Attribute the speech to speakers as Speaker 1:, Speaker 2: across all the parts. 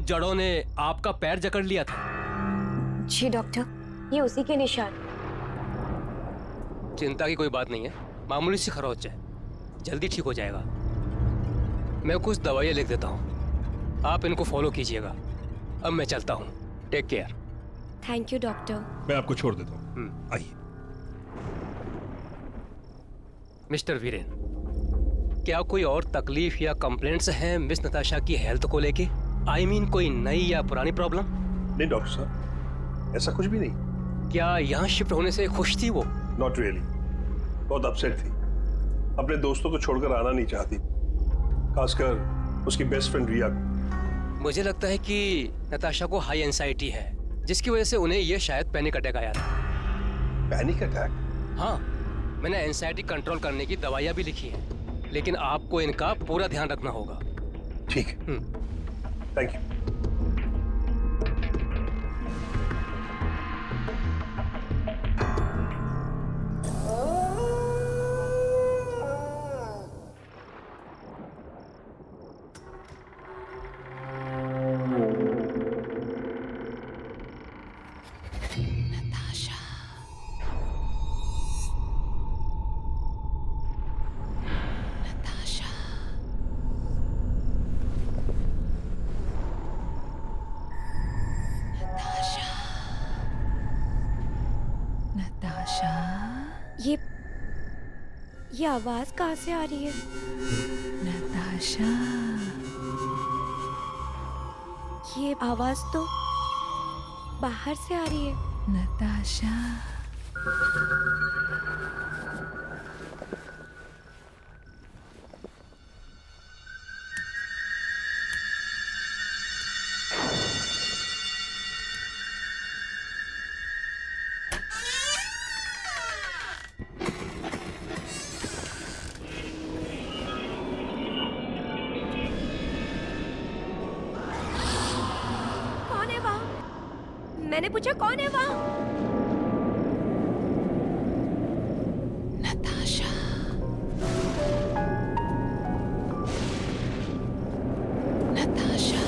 Speaker 1: जड़ों ने आपका पैर जकड़ लिया था।
Speaker 2: जी डॉक्टर, ये उसी के निशान।
Speaker 1: चिंता की कोई बात नहीं है, मामूली सी खरोच है, जल्दी ठीक हो जाएगा। मैं कुछ दवाइयाँ लिख देता हूँ, आप इनको फॉलो कीजिएगा। अब मैं चलता हूँ, take care.
Speaker 2: Thank you doctor.
Speaker 3: मैं आपको छोड़ देता हूँ, आइए।
Speaker 1: मिस्टर वीरेन, क्या कोई और तकलीफ या कंप्लेंट्स हैं मिस नताशा की हेल्थ को लेके? I mean, कोई नई या पुरानी प्रॉब्लम?
Speaker 3: नहीं डॉक्टर साहब, ऐसा कुछ भी नहीं।
Speaker 1: क्या यहाँ शिफ्ट होने से खुश थी वो?
Speaker 3: नॉट रियली, बहुत अपसेट थी। अपने दोस्तों को छोड़कर आना नहीं चाहती, खासकर उसकी बेस्ट फ्रेंड रिया को।
Speaker 1: मुझे लगता है कि नताशा को हाई एंजाइटी है, जिसकी वजह से उन्हें ये शायद पैनिक अटैक आया था।
Speaker 3: Panic attack?
Speaker 1: हाँ, मैंने एंजाइटी कंट्रोल करने की दवाइयाँ भी लिखी हैं, लेकिन आपको इनका पूरा ध्यान रखना होगा।
Speaker 3: ठीक है, थैंक यू।
Speaker 2: ये आवाज कहाँ से आ रही है?
Speaker 4: नताशा,
Speaker 2: ये आवाज तो बाहर से आ रही है।
Speaker 4: नताशा।
Speaker 2: मैंने पूछा कौन है वहाँ?
Speaker 4: नताशा। नताशा।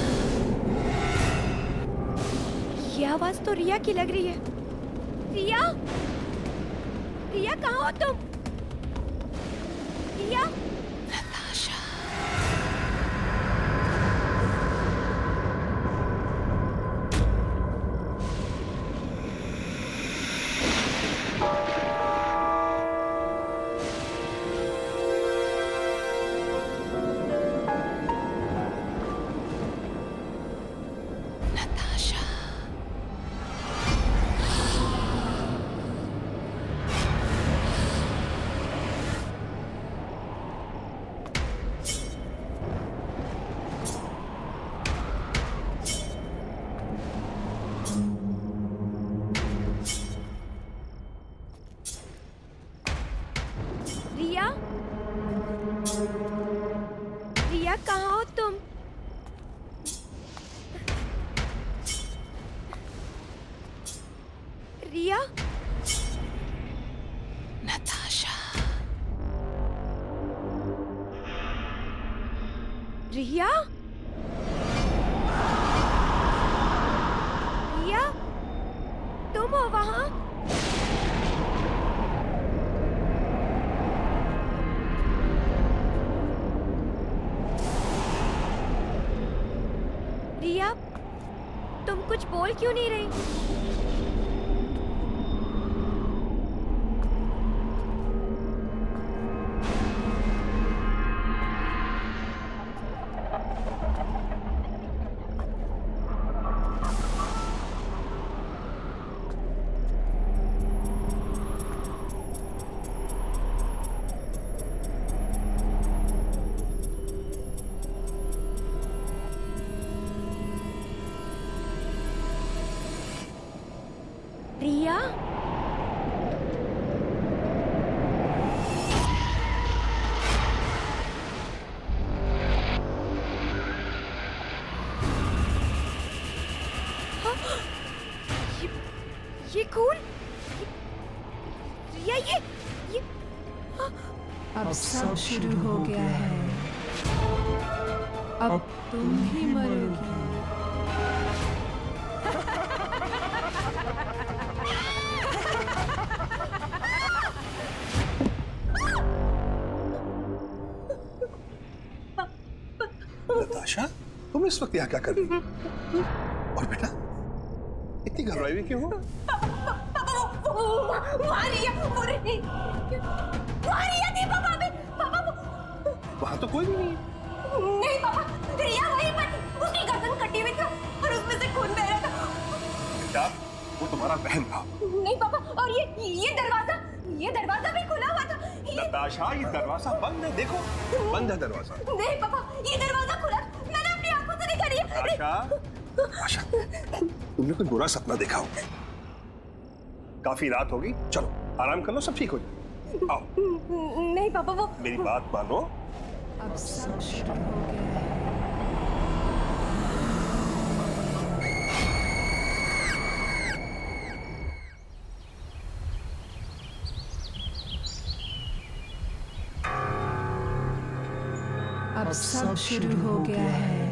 Speaker 2: ये आवाज तो रिया की लग रही है। रिया, रिया कहाँ हो तुम? रिया।
Speaker 4: नताशा।
Speaker 2: रिया, रिया कहाँ हो तुम? रिया।
Speaker 4: नताशा।
Speaker 2: रिया, रिया, तुम हो वहाँ? रिया, तुम कुछ बोल क्यों नहीं रही? रिया, ये खून, रिया, ये
Speaker 4: अब सब शुरू हो गया है। अब तुम ही मरोगी।
Speaker 3: नताशा, तुम इस वक्त यहाँ क्या कर रही हो? और बेटा, इतनी घबराई हुई क्यों हो? वहां तो कोई भी नहीं है।
Speaker 2: नहीं पापा, रिया वहीं पर थी। उसकी गर्दन कटी हुई थी और उसमें से खून बह रहा था।
Speaker 3: बेटा, वो तुम्हारा बहन था।
Speaker 2: नहीं पापा, और ये दरवाजा भी खुला हुआ था।
Speaker 3: नताशा, ये दरवाजा बंद है, देखो बंद है दरवाजा।
Speaker 2: नहीं पापा, ये दरवाजा खुला, मैंने अपनी आंखों से देखा।
Speaker 3: नताशा, नताशा, तुमने कोई बुरा सपना देखा होगा। काफी रात होगी, चलो आराम कर लो, सब ठीक हो जाए। आओ।
Speaker 2: नहीं पापा, वो
Speaker 3: मेरी बात मानो।
Speaker 4: अब सब शुरू हो गया है। अब सब शुरू हो गया है।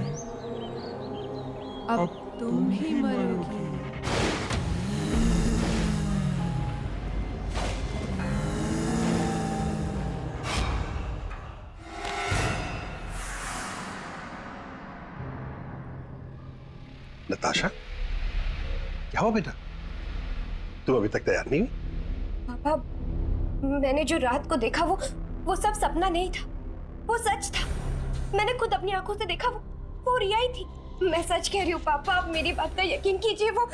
Speaker 4: अब तुम ही मरोगी।
Speaker 3: नताशा, क्या हुआ बेटा? तुम अभी तक तैयार नहीं हुई?
Speaker 2: पापा, मैंने जो रात को देखा वो सब सपना नहीं था, वो सच था। मैंने खुद अपनी आंखों से देखा, वो रिया ही थी। मैं सच कह रही हूँ पापा, आप मेरी बात का यकीन कीजिए। वो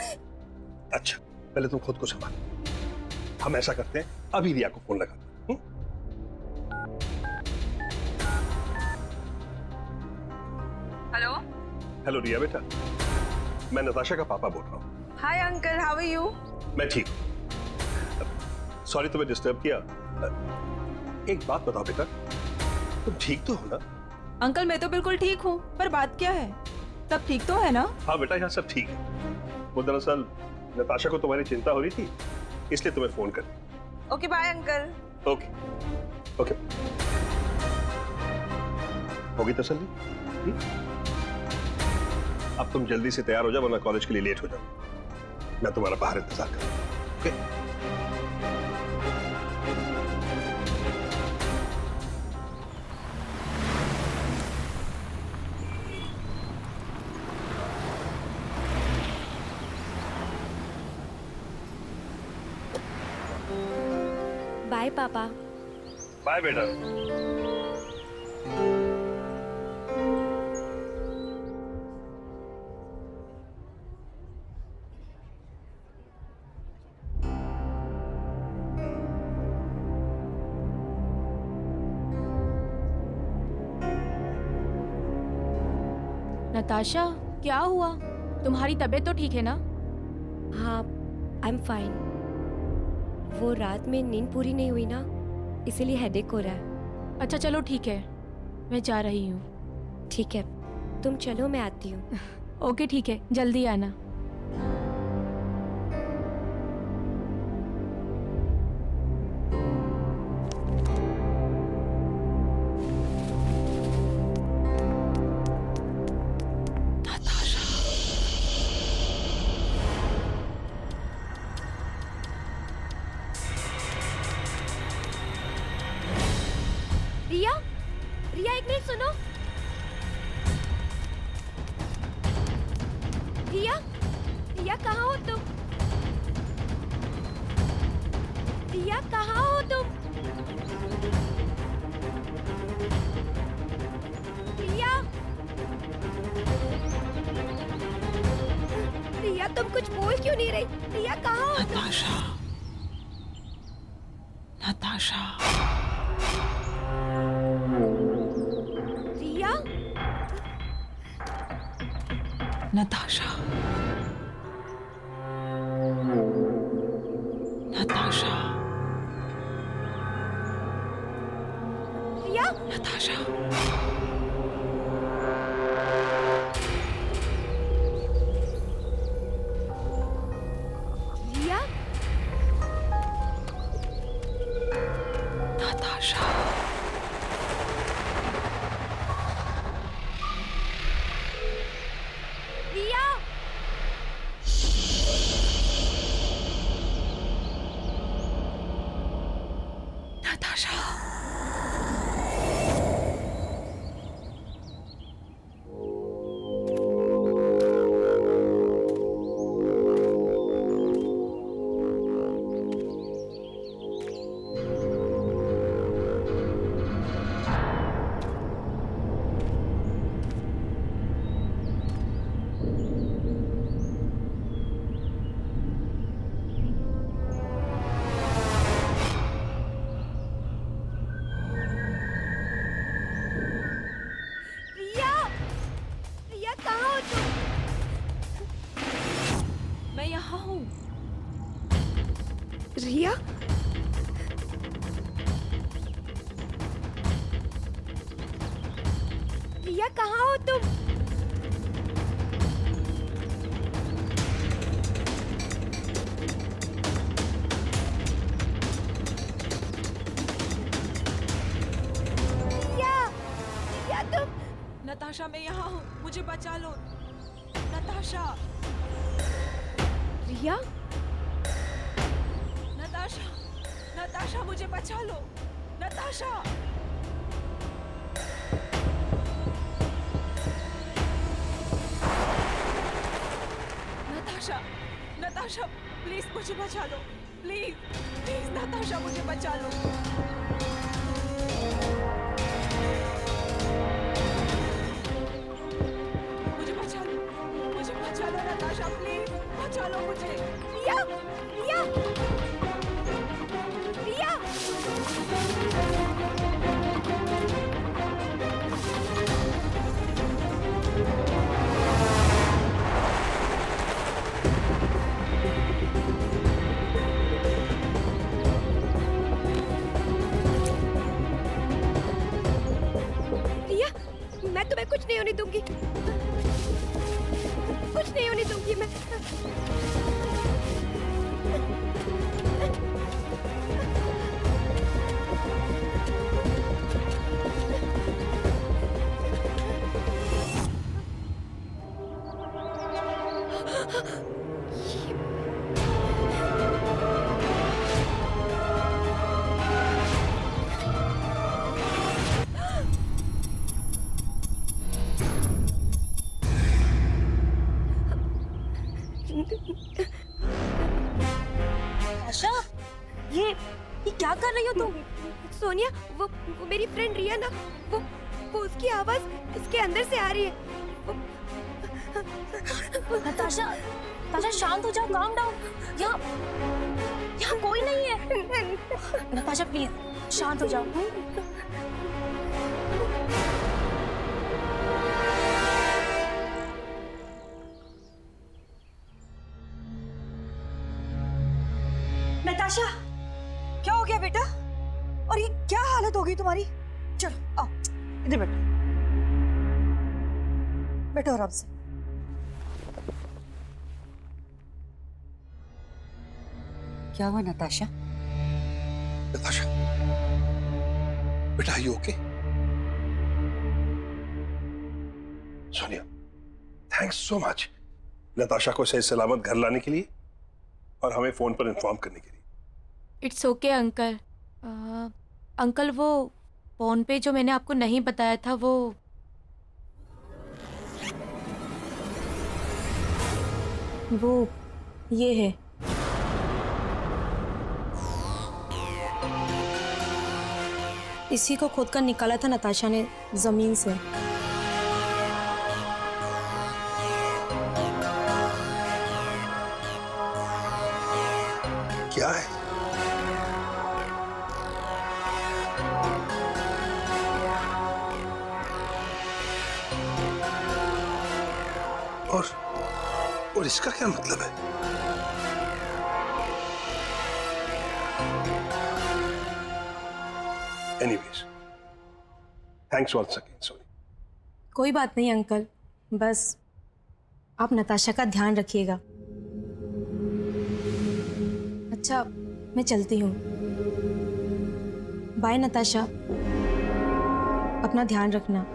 Speaker 3: अच्छा, पहले तुम खुद को संभालो। हम ऐसा करते हैं, अभी रिया को फोन लगाते हैं।
Speaker 5: हेलो।
Speaker 3: हेलो रिया बेटा, मैं नताशा का पापा बोल रहा हूँ।
Speaker 5: Hi uncle, how are you?
Speaker 3: मैं ठीक हूँ। सॉरी तुम्हें डिस्टर्ब किया। एक बात बताओ बेटा, तुम ठीक तो हो ना?
Speaker 5: अंकल मैं तो बिल्कुल ठीक हूँ, पर बात क्या है? सब ठीक तो है ना?
Speaker 3: हाँ बेटा, यहाँ सब ठीक है। वो दरअसल नताशा को तुम्हारी चिंता हो रही थी, इसलिए तुम्हें फोन कर।
Speaker 5: Okay bye uncle.
Speaker 3: Okay okay, होगी तसल्ली? अब तुम जल्दी से तैयार हो जाओ, वरना कॉलेज के लिए लेट हो जाओ। मैं तुम्हारा बाहर इंतजार करूंगा। ओके?
Speaker 2: बाय पापा।
Speaker 3: बाय बेटा।
Speaker 6: नताशा, क्या हुआ? तुम्हारी तबीयत तो ठीक है ना?
Speaker 2: हाँ, आई एम फाइन। वो रात में नींद पूरी नहीं हुई ना, इसीलिए हेडेक हो रहा है।
Speaker 6: अच्छा चलो ठीक है, मैं जा रही हूँ।
Speaker 2: ठीक है, तुम चलो, मैं आती हूँ।
Speaker 6: ओके ठीक है, जल्दी आना।
Speaker 2: रिया, रिया एक मिनट सुनो। रिया, रिया कहाँ हो तुम? रिया कहाँ हो तुम? रिया, रिया तुम कुछ बोल क्यों नहीं रही? रिया कहाँ हो तुम?
Speaker 4: नताशा, नताशा,
Speaker 2: रिया,
Speaker 4: नताशा, नताशा,
Speaker 2: रिया,
Speaker 4: नताशा,
Speaker 2: रिया,
Speaker 4: नताशा,
Speaker 2: रिया।
Speaker 4: नताशा।
Speaker 2: रिया? रिया कहाँ हो तुम? रिया, रिया तुम?
Speaker 5: नताशा मैं यहाँ हूँ, मुझे बचा लो। नताशा,
Speaker 2: रिया?
Speaker 5: नताशा, नताशा मुझे बचा लो। नताशा, नताशा, नताशा प्लीज मुझे बचा लो। प्लीज, प्लीज नताशा मुझे बचा लो। मुझे बचा लो नताशा, प्लीज बचा लो मुझे।
Speaker 2: रिया, रिया, रिया! रिया, मैं तुम्हें कुछ नहीं होने दूंगी। कुछ नहीं होने दूंगी मैं।
Speaker 7: आशा, ये क्या कर रही हो तुम?
Speaker 2: सोनिया, वो मेरी फ्रेंड रिया ना, वो उसकी आवाज इसके अंदर से आ रही है।
Speaker 7: नताशा, नताशा शांत हो जाओ, काम डाउन। यहाँ कोई नहीं है। नताशा प्लीज शांत हो जाओ।
Speaker 8: नताशा, क्या हो गया बेटा? और ये क्या हालत हो गई तुम्हारी? चलो आओ, इधर बैठो। बैठो आराम से। क्या हुआ नताशा?
Speaker 3: नताशा, बेटा you okay? Sonia, thanks so much Natasha को सही सलामत घर लाने के लिए और हमें फोन पर इन्फॉर्म करने के लिए।
Speaker 6: It's okay uncle. अंकल वो फोन पे जो मैंने आपको नहीं बताया था वो
Speaker 7: ये है। इसी को खोद कर निकाला था नताशा ने जमीन से।
Speaker 3: क्या है? और इसका क्या मतलब है? Anyways, thanks once again Soni.
Speaker 7: कोई बात नहीं अंकल, बस आप नताशा का ध्यान रखिएगा। अच्छा, मैं चलती हूँ। बाय नताशा, अपना ध्यान रखना।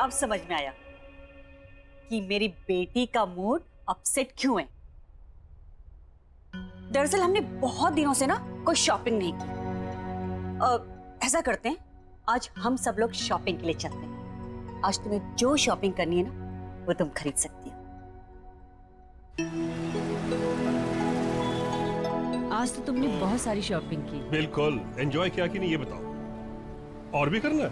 Speaker 8: अब समझ में आया कि मेरी बेटी का मूड अपसेट क्यों है। दरअसल हमने बहुत दिनों से ना कोई शॉपिंग नहीं की। ऐसा करते हैं, आज हम सब लोग शॉपिंग के लिए चलते हैं। आज तुम्हें जो शॉपिंग करनी है ना वो तुम खरीद सकती हो। आज तो तुमने बहुत सारी शॉपिंग की।
Speaker 3: बिल्कुल। एंजॉय किया कि नहीं ये बताओ, और भी करना है?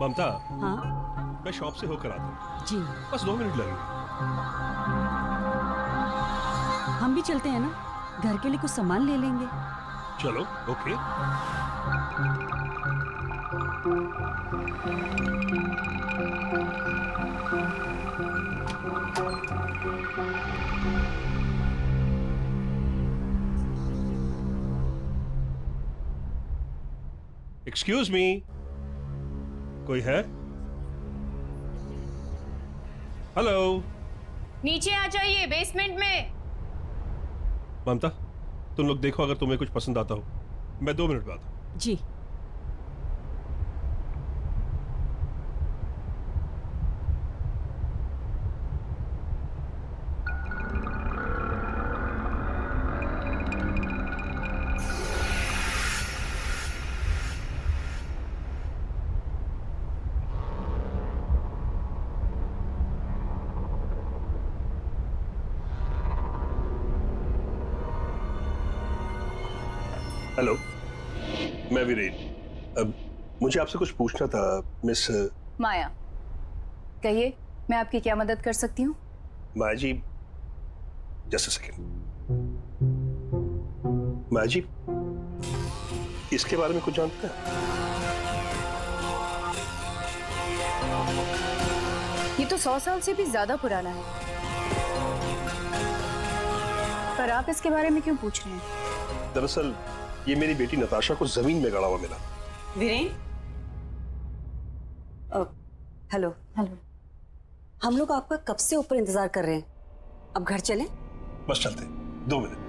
Speaker 3: ममता,
Speaker 8: हाँ
Speaker 3: मैं शॉप से होकर आता हूँ,
Speaker 8: जी,
Speaker 3: बस 2 मिनट लगेंगे।
Speaker 8: हम भी चलते हैं ना, घर के लिए कुछ सामान ले लेंगे।
Speaker 3: चलो, ओके। एक्सक्यूज मी, कोई है? हेलो।
Speaker 6: नीचे आ जाइए, बेसमेंट में।
Speaker 3: ममता, तुम लोग देखो, अगर तुम्हें कुछ पसंद आता हो, मैं 2 मिनट में आता हूं।
Speaker 8: जी।
Speaker 3: हेलो, मैं वीरेन। अब मुझे आपसे कुछ पूछना था, मिस
Speaker 9: माया। कहिए, मैं आपकी क्या मदद कर सकती हूँ?
Speaker 3: माया जी, जस्ट अ सेकेंड। माया जी, इसके बारे में कुछ जानते हैं?
Speaker 9: ये तो 100 साल से भी ज्यादा पुराना है, पर आप इसके बारे में क्यों पूछ रहे हैं?
Speaker 3: दरअसल ये मेरी बेटी नताशा को जमीन में गड़ा हुआ मिला।
Speaker 8: वीरेन, हेलो।
Speaker 9: हेलो।
Speaker 8: हम लोग आपका कब से ऊपर इंतजार कर रहे हैं, अब घर चलें?
Speaker 3: बस चलते, 2 मिनट।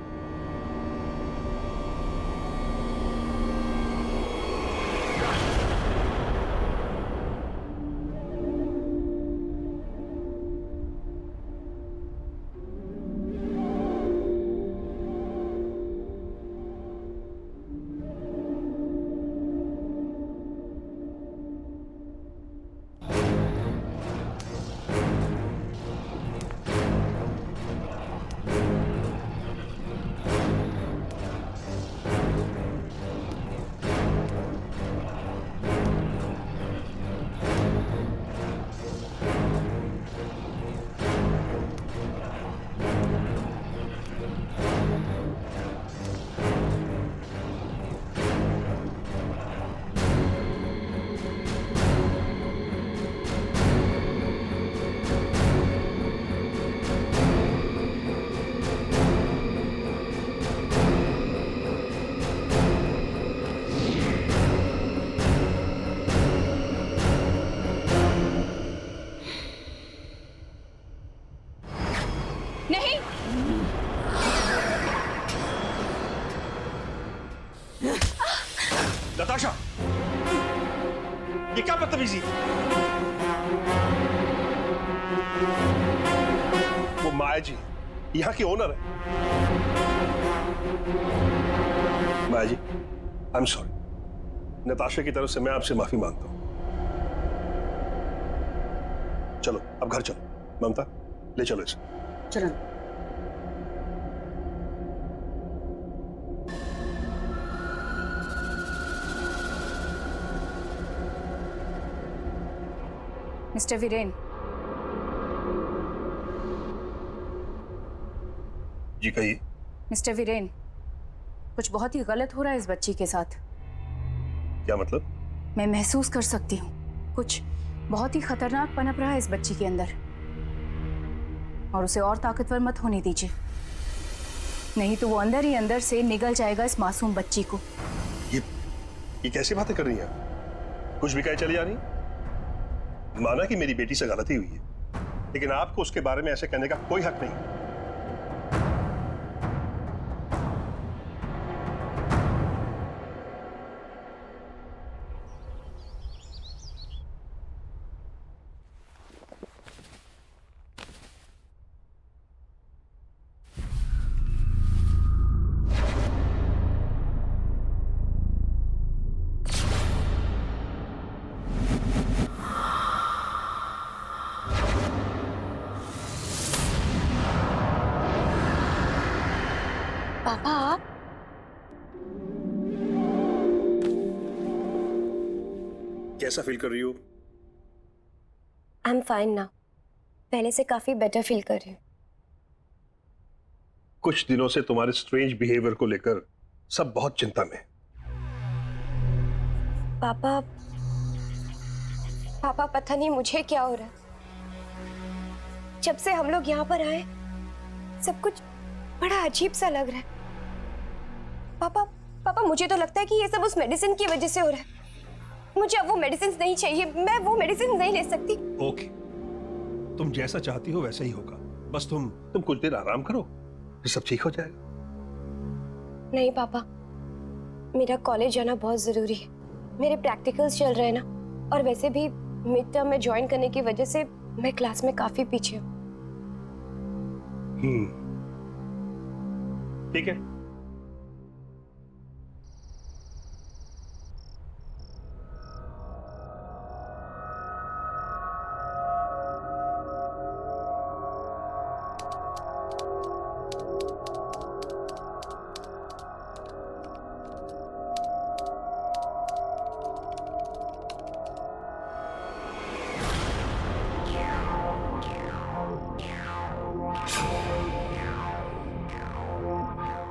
Speaker 6: नहीं,
Speaker 3: नताशा, ये क्या बदतमीजी? वो माया जी यहाँ की ओनर है। माया जी, आई एम सॉरी। नताशा की तरफ से मैं आपसे माफी मांगता हूं। चलो अब घर चलो। ममता, ले चलो इसे।
Speaker 8: चलो।
Speaker 9: मिस्टर वीरेन,
Speaker 3: जी कहिए।
Speaker 9: मिस्टर वीरेन, कुछ बहुत ही गलत हो रहा है इस बच्ची के साथ।
Speaker 3: क्या मतलब?
Speaker 9: मैं महसूस कर सकती हूँ, कुछ बहुत ही खतरनाक पनप रहा है इस बच्ची के अंदर, और उसे और ताकतवर मत होने दीजिए, नहीं तो वो अंदर ही अंदर से निगल जाएगा इस मासूम बच्ची को।
Speaker 3: ये कैसी बातें कर रही हैं? कुछ भी कहे चली जा रही? माना कि मेरी बेटी से गलती हुई है, लेकिन आपको उसके बारे में ऐसे कहने का कोई हक नहीं।
Speaker 2: पापा
Speaker 3: कैसा फील कर रही हो?
Speaker 2: I am fine now. पहले से काफी बेटर फील कर रही हूँ।
Speaker 3: कुछ दिनों से तुम्हारे स्ट्रेंज बिहेवियर को लेकर सब बहुत चिंता में।
Speaker 2: पापा पापा पता नहीं मुझे क्या हो रहा है। जब से हम लोग यहाँ पर आए सब कुछ बड़ा अजीब सा लग रहा है। पापा पापा मुझे तो लगता है कि ये सब उस मेडिसिन की वजह से हो रहा है। मुझे अब वो मेडिसिन नहीं चाहिए। मैं वो मेडिसिन नहीं ले सकती।
Speaker 3: ओके, तुम जैसा चाहती हो वैसा ही होगा। बस तुम कुछ देर आराम करो, फिर सब ठीक हो जाएगा।
Speaker 2: नहीं पापा, मेरा कॉलेज जाना बहुत जरूरी है। मेरे प्रैक्टिकल्स चल रहे हैं ना, और वैसे भी मिड टर्म में ज्वाइन करने की वजह से मैं क्लास में काफी पीछे हूँ।
Speaker 3: ठीक है।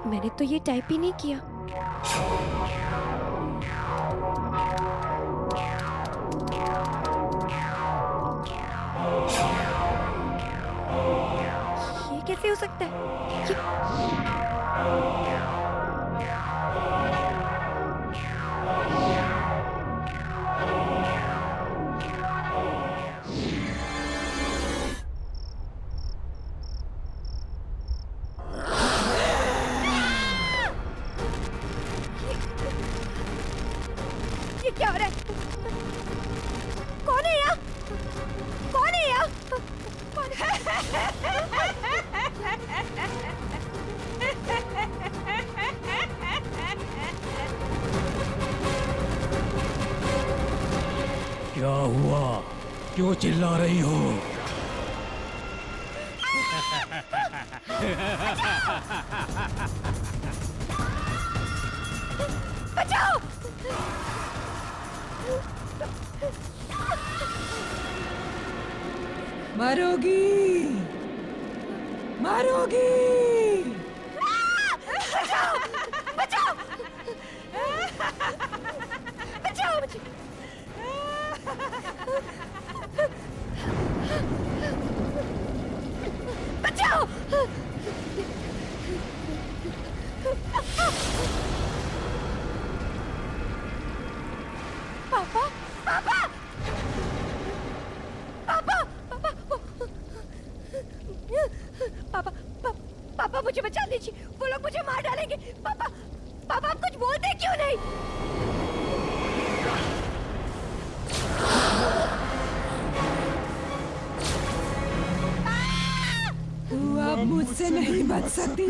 Speaker 2: मैंने तो ये टाइप ही नहीं किया। ये कैसे हो सकता है? ये क्या हो रहा है? कौन है यहाँ? कौन है यहाँ? कौन है?
Speaker 1: क्या हुआ? क्यों चिल्ला रही हो?
Speaker 2: बचाओ!
Speaker 4: मरोगी, मरोगी।
Speaker 2: बचाओ! बचाओ! बचाओ मुझे! बचाओ! पापा! पापा! पापा! पापा! पापा मुझे बचा लीजिए। वो लोग मुझे मार डालेंगे। पापा! पापा आप कुछ बोलते क्यों नहीं?
Speaker 4: तू अब मुझसे नहीं बच सकती।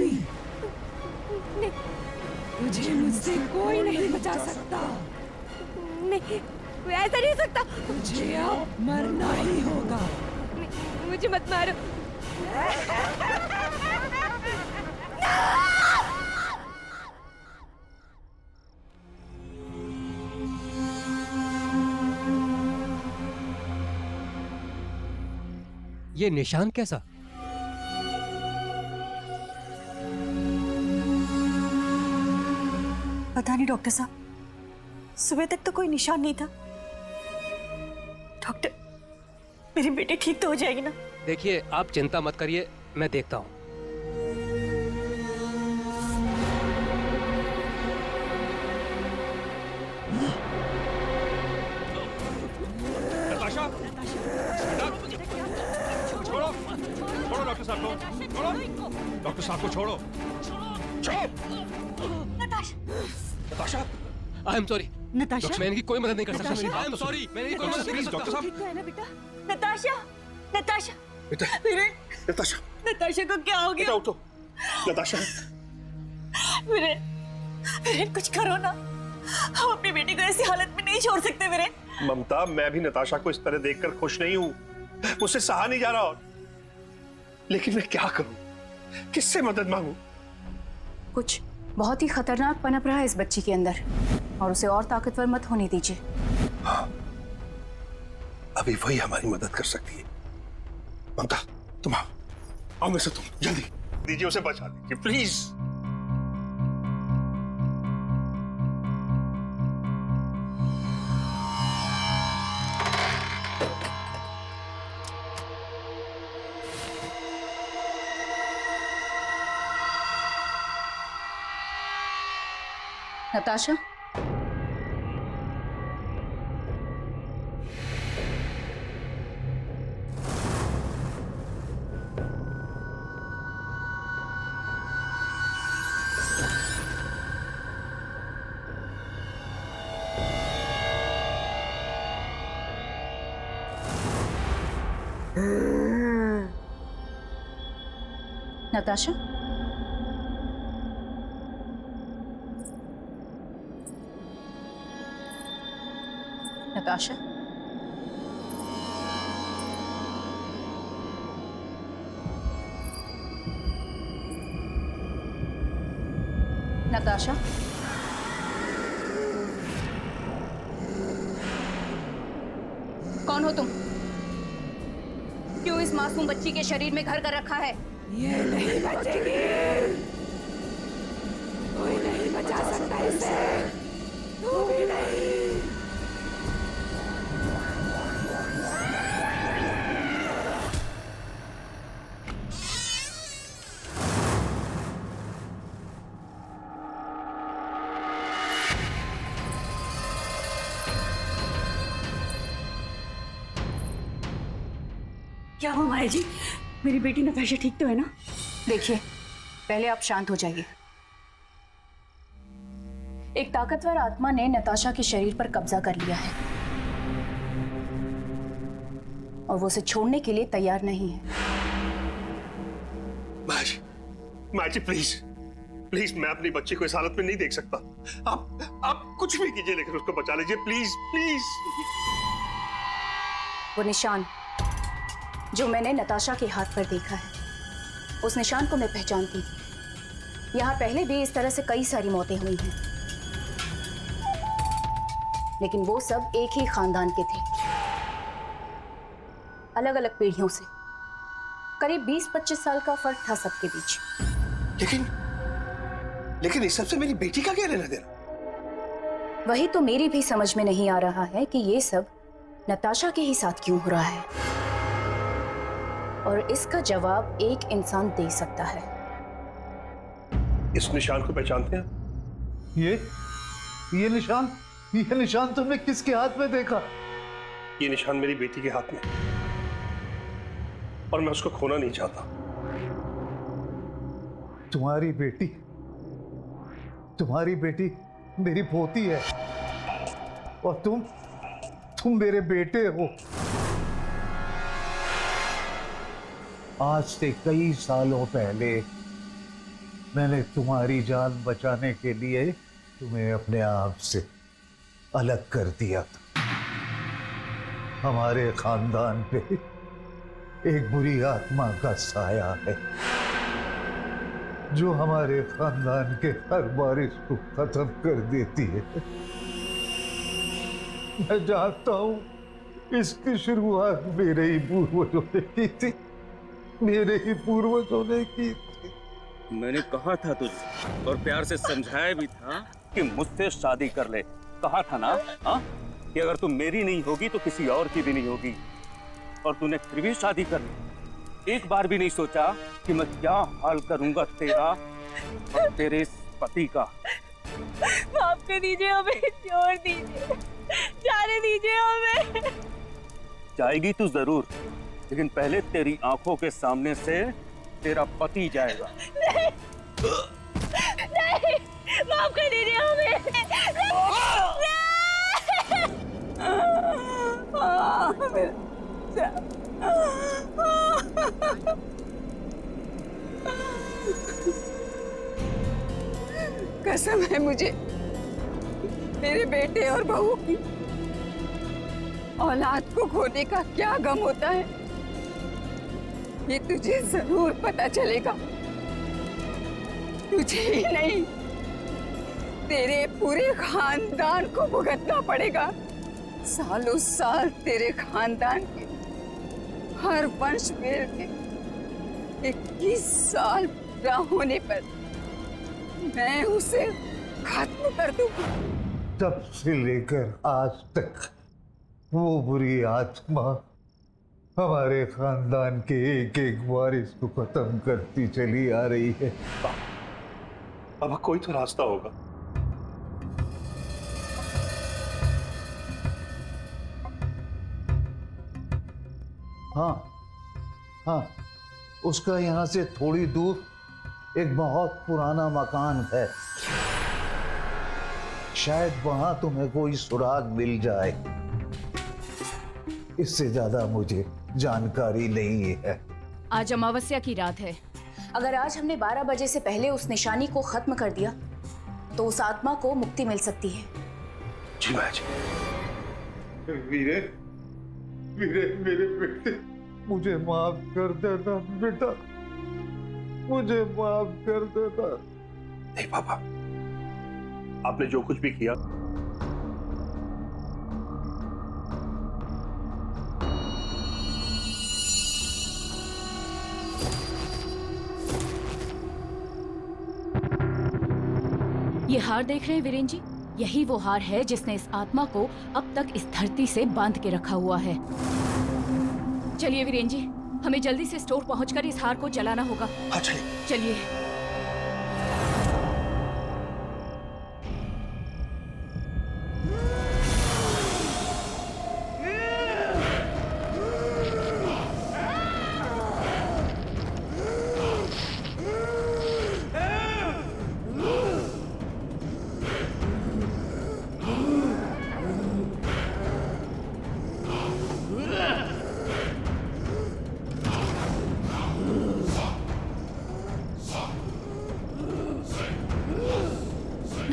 Speaker 4: तुझे मुझसे कोई नहीं बचा सकता।
Speaker 2: नहीं, ऐसा नहीं हो सकता।
Speaker 4: तुझे अब मरना ही होगा।
Speaker 2: मुझे मत मारो।
Speaker 1: ये निशान कैसा?
Speaker 8: पता नहीं डॉक्टर साहब, सुबह तक तो कोई निशान नहीं था। डॉक्टर, मेरी बेटी ठीक तो हो जाएगी ना?
Speaker 1: देखिए, आप चिंता मत करिए, मैं देखता हूँ।
Speaker 3: नताशा, छोड़ो, छोड़ो डॉक्टर साहब को, छोड़ो, डॉक्टर साहब को छोड़ो। Natasha,
Speaker 1: I am sorry.
Speaker 8: Natasha,
Speaker 1: मैं इनकी कोई मदद नहीं कर सकता।
Speaker 8: नताशा?
Speaker 1: आई एम सॉरी, मैं इनकी कोई मदद नहीं कर सकता।
Speaker 3: डॉक्टर साहब,
Speaker 8: ठीक तो है ना बेटा? नताशा, नताशा,
Speaker 3: बेटा,
Speaker 8: वीरेन,
Speaker 3: नताशा,
Speaker 8: नताशा को क्या हो
Speaker 3: बेटा
Speaker 8: गया?
Speaker 3: उठो। नताशा,
Speaker 8: वीरेन, वीरेन कुछ करो ना। हम अपनी बेटी को ऐसी हालत में नहीं छोड़ सकते वीरेन।
Speaker 3: ममता, मैं भी नताशा को इस तरह देखकर खुश नहीं हूँ। मुझसे सहा नहीं जा रहा और लेकिन मैं क्या करूं? किससे मदद मांगू?
Speaker 9: कुछ बहुत ही खतरनाक पनप रहा है इस बच्ची के अंदर, और उसे और ताकतवर मत होने दीजिए।
Speaker 3: हाँ, अभी वही हमारी मदद कर सकती है। ममता, तुम आओ में से, तुम जल्दी दीजिए, उसे बचा दीजिए प्लीज।
Speaker 9: नताशा, नताशा, नताशा, नताशा, कौन हो तुम? क्यों इस मासूम बच्ची के शरीर में घर कर रखा है?
Speaker 4: ये नहीं बचेगी, कोई नहीं बचा सकता इसे, तू भी नहीं।
Speaker 8: क्या हुआ माया जी? मेरी बेटी नताशा ठीक तो है ना?
Speaker 9: देखिए, पहले आप शांत हो जाइए। एक ताकतवर आत्मा ने नताशा के शरीर पर कब्जा कर लिया है और वो उसे छोड़ने के लिए तैयार नहीं है।
Speaker 3: माया जी प्लीज प्लीज, मैं अपनी बच्ची को इस हालत में नहीं देख सकता। आप कुछ भी कीजिए, लेकिन उसको बचा लीजिए प्लीज प्लीज।
Speaker 9: वो निशान जो मैंने नताशा के हाथ पर देखा है, उस निशान को मैं पहचानती थी। यहाँ पहले भी इस तरह से कई सारी मौतें हुई हैं, लेकिन वो सब एक ही खानदान के थे, अलग अलग पीढ़ियों से। करीब 20-25 साल का फर्क था सबके बीच।
Speaker 3: लेकिन इस सबसे मेरी बेटी का क्या लेना देना?
Speaker 9: वही तो मेरी भी समझ में नहीं आ रहा है कि ये सब नताशा के ही साथ क्यों हो रहा है, और इसका जवाब एक इंसान दे सकता है।
Speaker 3: इस निशान को पहचानते हैं?
Speaker 10: ये निशान तुमने किसके हाथ में देखा?
Speaker 3: ये निशान मेरी बेटी के हाथ में, और मैं उसको खोना नहीं चाहता।
Speaker 10: तुम्हारी बेटी मेरी पोती है, और तुम मेरे बेटे हो। आज से कई सालों पहले मैंने तुम्हारी जान बचाने के लिए तुम्हें अपने आप से अलग कर दिया था। हमारे खानदान पे एक बुरी आत्मा का साया है जो हमारे खानदान के हर बारिश को खत्म कर देती है। मैं जानता हूं इसकी शुरुआत मेरे ही पूर्वजों ने की थी, मेरे ही पूर्वजों ने की थी।
Speaker 11: मैंने कहा था तुझे और प्यार से समझाया भी था कि मुझसे शादी कर ले। कहा था ना कि अगर तू मेरी नहीं होगी तो किसी और की भी नहीं होगी, और तूने फिर भी शादी कर ली। एक बार भी नहीं सोचा कि मैं क्या हाल करूंगा तेरा और तेरे इस पति का।
Speaker 5: माफ कर दीजिए हमें, छोड़ दीजिए, जाने दीजिए हमें।
Speaker 11: जाएगी तू जरूर, लेकिन पहले तेरी आंखों के सामने से तेरा पति जाएगा।
Speaker 5: नहीं, माफ कर दीजिए हमें।
Speaker 4: कसम है मुझे मेरे बेटे और बहू की। औलाद को खोने का क्या गम होता है ये तुझे जरूर पता चलेगा। तुझे ही नहीं तेरे पूरे खानदान को भुगतना पड़ेगा। सालों साल तेरे खानदान के हर वंश वेल के 21 साल पूरा होने पर मैं उसे खत्म कर दूंगा।
Speaker 10: तब से लेकर आज तक वो बुरी आत्मा हमारे खानदान के एक एक वारिस को खत्म करती चली आ रही है।
Speaker 3: अब कोई तो रास्ता होगा।
Speaker 10: हाँ, उसका यहाँ से थोड़ी दूर एक बहुत पुराना मकान है। शायद वहां तुम्हें कोई सुराग मिल जाए। इससे ज्यादा मुझे जानकारी नहीं है।
Speaker 9: आज अमावस्या की रात है। अगर आज हमने 12 बजे से पहले उस निशानी को खत्म कर दिया तो उस आत्मा को मुक्ति मिल सकती है।
Speaker 3: जी माँ जी।
Speaker 10: वीरे, वीरे मेरे बेटे, मुझे माफ कर देना बेटा, मुझे माफ कर देना।
Speaker 3: नहीं पापा, आपने जो कुछ भी किया
Speaker 9: ये हार देख रहे हैं वीरेन जी, यही वो हार है जिसने इस आत्मा को अब तक इस धरती से बांध के रखा हुआ है। चलिए वीरेन जी, हमें जल्दी से स्टोर पहुंचकर इस हार को जलाना होगा।
Speaker 3: हाँ चलिए।
Speaker 9: चलिए।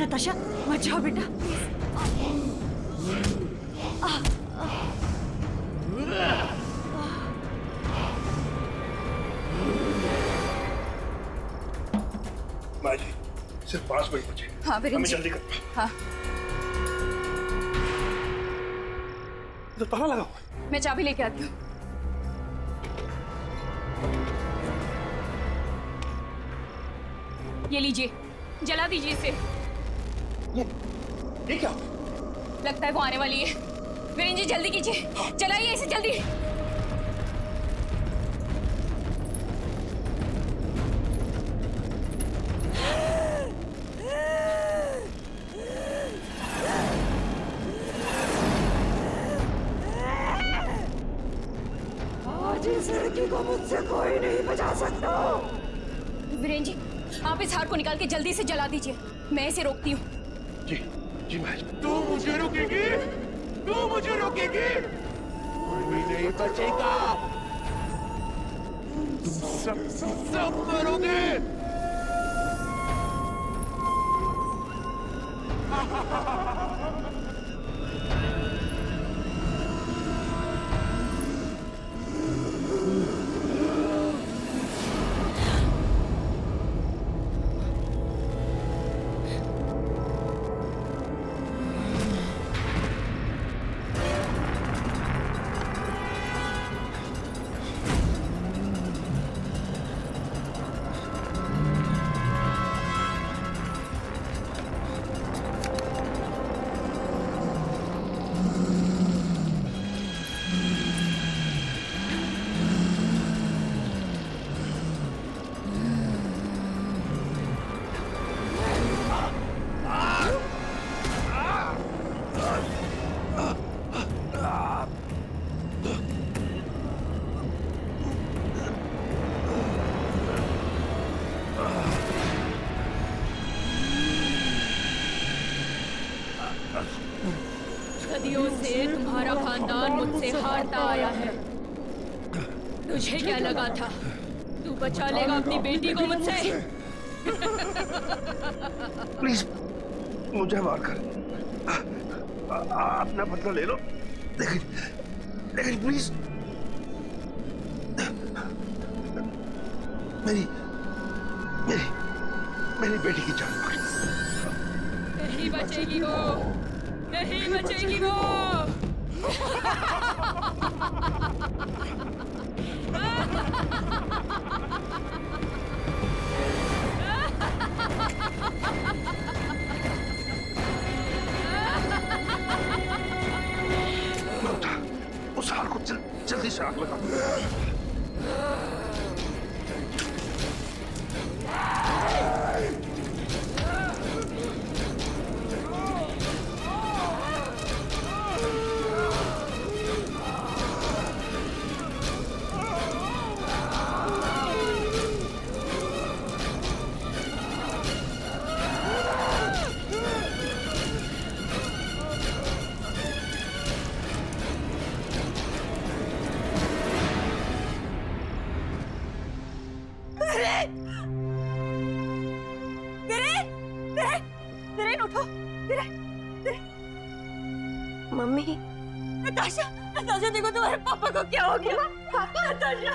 Speaker 8: नताशा मत जाओ बेटा।
Speaker 3: माँ जी, सिर्फ 5 मिनट बचे।
Speaker 4: हाँ वीरेन
Speaker 3: हमें
Speaker 4: जी।
Speaker 3: जल्दी करना।
Speaker 4: हाँ,
Speaker 3: तो ताला लगा हुआ है।
Speaker 9: मैं चाबी लेके आती हूँ। ये लीजिए, जला दीजिए इसे।
Speaker 3: ये क्या?
Speaker 9: लगता है वो आने वाली है। वीरेन जी जल्दी कीजिए, जलाइए इसे जल्दी।
Speaker 4: आज इस लड़की को मुझसे कोई नहीं बचा सकता।
Speaker 9: वीरेन जी, आप इस हार को निकाल के जल्दी से जला दीजिए, मैं इसे रोकती हूँ।
Speaker 3: जी, जी माँ जी।
Speaker 12: तू मुझे रोकेगी? तू मुझे रोकेगी? कोई भी नहीं बचेगा। तुम सब करोगे।
Speaker 6: सदियों से तुम्हारा खानदान मुझसे हारता आया है। तुझे क्या लगा था तू बचा लेगा अपनी बेटी को मुझसे?
Speaker 3: प्लीज मुझे मार कर अपना बदला ले लो, लेकिन प्लीज मेरी बेटी की जान बख्श।
Speaker 6: नहीं बचेगी वो, नहीं बचेगी वो।
Speaker 3: उस हार को जल्दी से आग लगा।
Speaker 2: मम्मी,
Speaker 8: नताशा, नताशा देखो तुम्हारे पापा को क्या हो गया? नताशा,